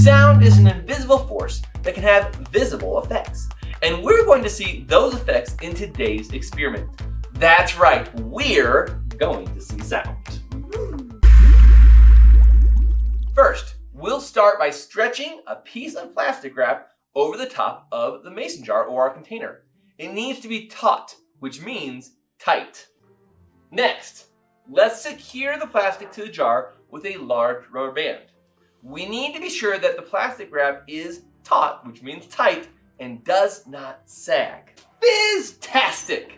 Sound is an invisible force that can have visible effects. And we're going to see those effects in today's experiment. That's right, we're going to see sound. First, we'll start by stretching a piece of plastic wrap over the top of the mason jar or our container. It needs to be taut, which means tight. Next, let's secure the plastic to the jar with a large rubber band. We need to be sure that the plastic wrap is taut, which means tight, and does not sag. Fizztastic!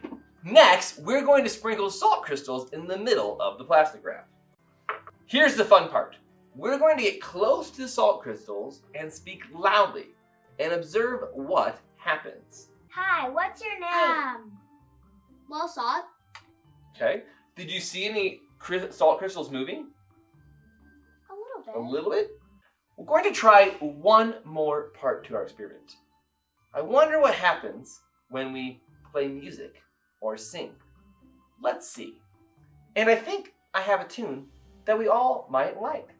Next, we're going to sprinkle salt crystals in the middle of the plastic wrap. Here's the fun part. We're going to get close to the salt crystals and speak loudly and observe what happens. Hi, what's your name? Well, Salt. Okay. Did you see any salt crystals moving? A little bit. A little bit? We're going to try one more part to our experiment. I wonder what happens when we play music or sing. Let's see. And I think I have a tune that we all might like.